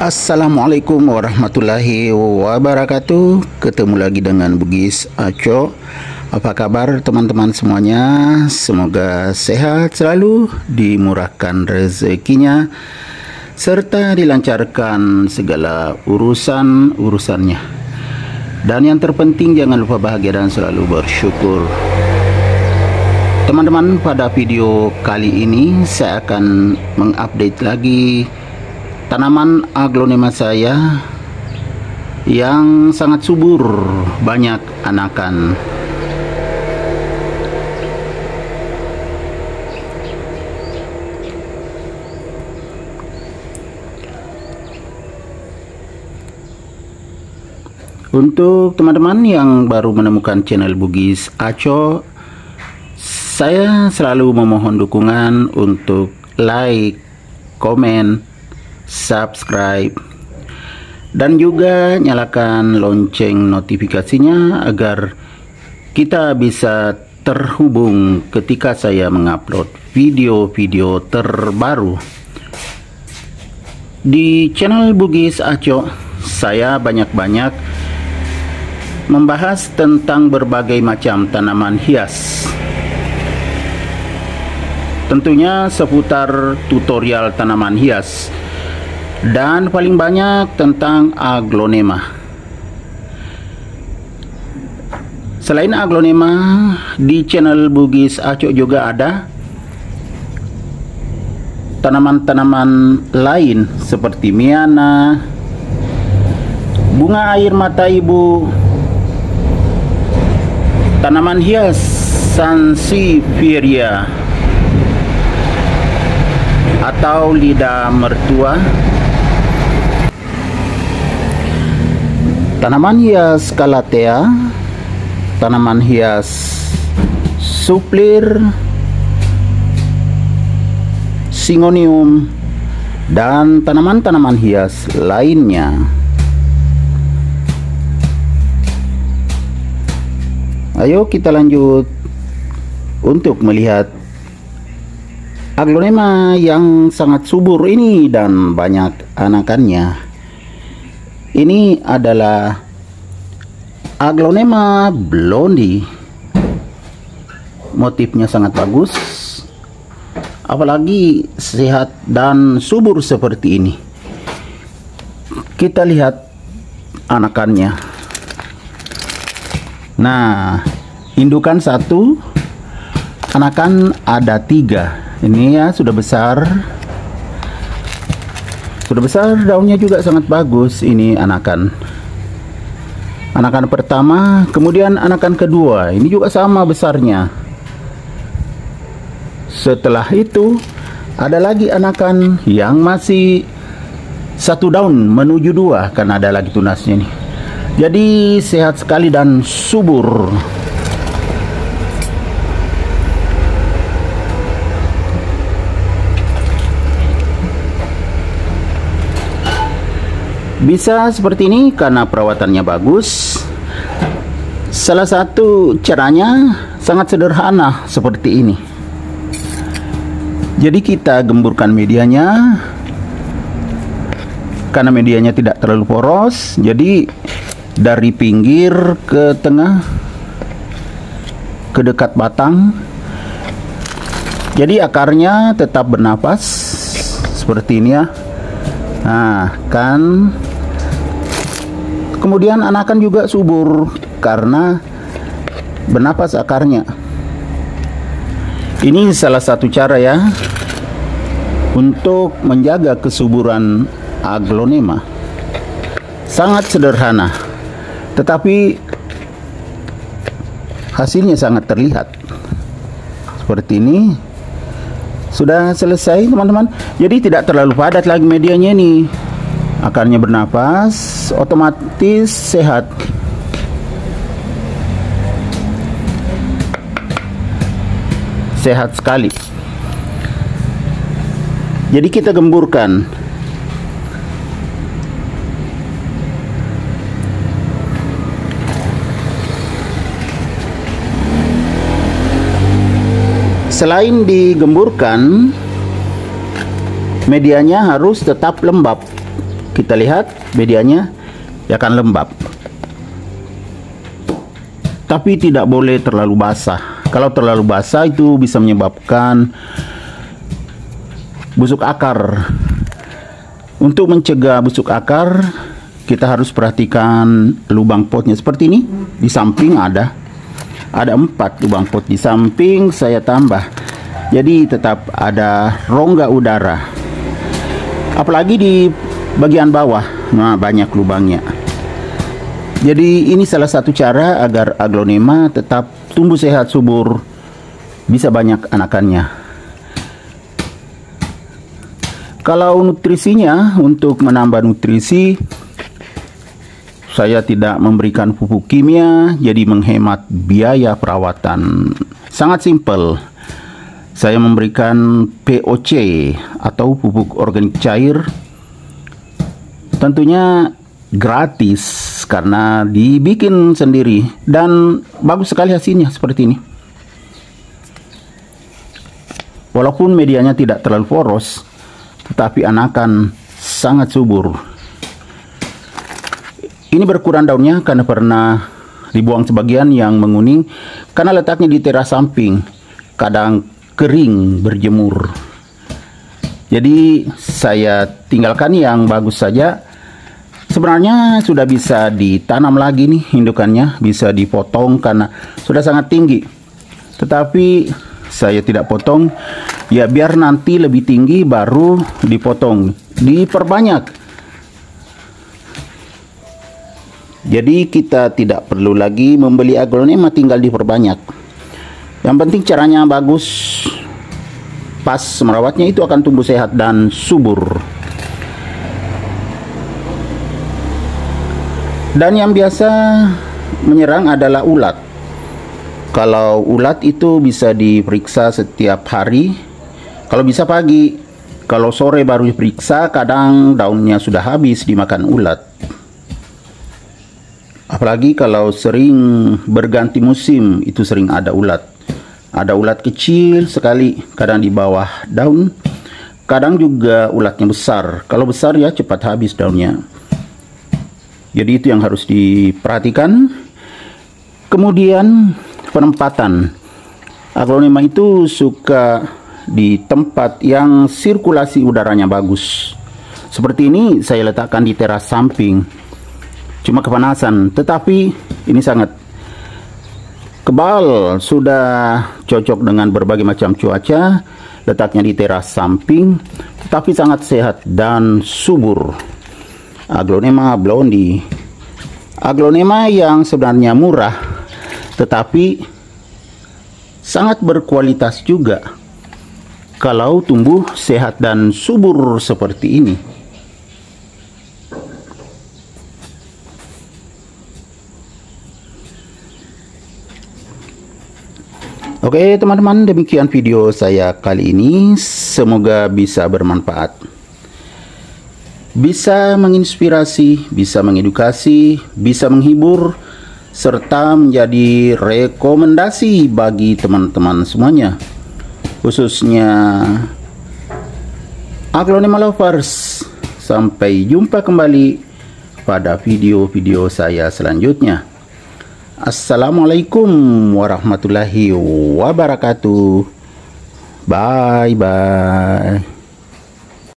Assalamualaikum warahmatullahi wabarakatuh. Ketemu lagi dengan Bugis Aco. Apa kabar teman-teman semuanya? Semoga sehat selalu, dimurahkan rezekinya, serta dilancarkan segala urusan-urusannya. Dan yang terpenting jangan lupa bahagia dan selalu bersyukur. Teman-teman, pada video kali ini saya akan mengupdate lagi tanaman aglonema saya yang sangat subur, banyak anakan. Untuk teman-teman yang baru menemukan channel Bugis Aco, saya selalu memohon dukungan untuk like, komen, subscribe, dan juga nyalakan lonceng notifikasinya agar kita bisa terhubung ketika saya mengupload video-video terbaru. Di channel Bugis Aco, saya banyak-banyak membahas tentang berbagai macam tanaman hias. Tentunya seputar tutorial tanaman hias, dan paling banyak tentang aglonema. Selain aglonema, di channel Bugis Aco juga ada tanaman-tanaman lain seperti miana, bunga air mata ibu, tanaman hias sansevieria atau lidah mertua, tanaman hias calathea, tanaman hias suplir, syngonium, dan tanaman-tanaman hias lainnya. Ayo kita lanjut untuk melihat aglonema yang sangat subur ini dan banyak anakannya. Ini adalah aglonema blondie. Motifnya sangat bagus, apalagi sehat dan subur seperti ini. Kita lihat anakannya. Nah, indukan 1, anakan ada 3. Ini ya sudah besar, daunnya juga sangat bagus. Ini anakan pertama, kemudian anakan kedua, ini juga sama besarnya. Setelah itu ada lagi anakan yang masih 1 daun menuju 2, karena ada lagi tunasnya nih. Jadi sehat sekali dan subur. Bisa seperti ini karena perawatannya bagus. Salah satu caranya sangat sederhana seperti ini. Jadi kita gemburkan medianya, karena medianya tidak terlalu poros. Jadi dari pinggir ke tengah, ke dekat batang. Jadi akarnya tetap bernapas seperti ini ya. Nah, kan. Kemudian anakan juga subur karena bernapas akarnya. Ini salah satu cara ya untuk menjaga kesuburan aglonema. Sangat sederhana, tetapi hasilnya sangat terlihat. Seperti ini. Sudah selesai teman-teman. Jadi tidak terlalu padat lagi medianya nih. Akarnya bernapas, otomatis sehat. Sehat sekali. Jadi kita gemburkan. Selain digemburkan, medianya harus tetap lembab. kita lihat medianya dia akan lembab. Tapi tidak boleh terlalu basah. Kalau terlalu basah itu bisa menyebabkan busuk akar. Untuk mencegah busuk akar, kita harus perhatikan lubang potnya seperti ini. Di samping ada 4 lubang pot di samping saya tambah. Jadi tetap ada rongga udara. Apalagi di bagian bawah, nah banyak lubangnya. Jadi ini salah satu cara agar aglonema tetap tumbuh sehat subur, bisa banyak anakannya. Kalau nutrisinya, untuk menambah nutrisi, saya tidak memberikan pupuk kimia, jadi menghemat biaya perawatan. Sangat simpel. Saya memberikan POC atau pupuk organik cair. Tentunya gratis karena dibikin sendiri dan bagus sekali hasilnya seperti ini. Walaupun medianya tidak terlalu poros, tetapi anakan sangat subur. Ini berkurang daunnya karena pernah dibuang sebagian yang menguning karena letaknya di teras samping, kadang kering berjemur. Jadi saya tinggalkan yang bagus saja. Sebenarnya sudah bisa ditanam lagi nih indukannya, bisa dipotong karena sudah sangat tinggi. Tetapi saya tidak potong, ya biar nanti lebih tinggi baru dipotong, diperbanyak. Jadi kita tidak perlu lagi membeli aglonema, tinggal diperbanyak. Yang penting caranya bagus, pas merawatnya itu akan tumbuh sehat dan subur. Dan yang biasa menyerang adalah ulat. Kalau ulat itu bisa diperiksa setiap hari, kalau bisa pagi. Kalau sore baru diperiksa, kadang daunnya sudah habis dimakan ulat. Apalagi kalau sering berganti musim, itu sering ada ulat. Ada ulat kecil sekali, kadang di bawah daun, kadang juga ulatnya besar. Kalau besar ya cepat habis daunnya. Jadi itu yang harus diperhatikan. Kemudian penempatan. Aglonema itu suka di tempat yang sirkulasi udaranya bagus. Seperti ini saya letakkan di teras samping. Cuma kepanasan, tetapi ini sangat kebal, sudah cocok dengan berbagai macam cuaca. Letaknya di teras samping, tetapi sangat sehat dan subur. Aglonema blondie, aglonema yang sebenarnya murah tetapi sangat berkualitas juga kalau tumbuh sehat dan subur seperti ini. Oke teman-teman, demikian video saya kali ini, semoga bisa bermanfaat. Bisa menginspirasi, bisa mengedukasi, bisa menghibur, serta menjadi rekomendasi bagi teman-teman semuanya, khususnya aglonema lovers. Sampai jumpa kembali pada video-video saya selanjutnya. Assalamualaikum warahmatullahi wabarakatuh. Bye bye.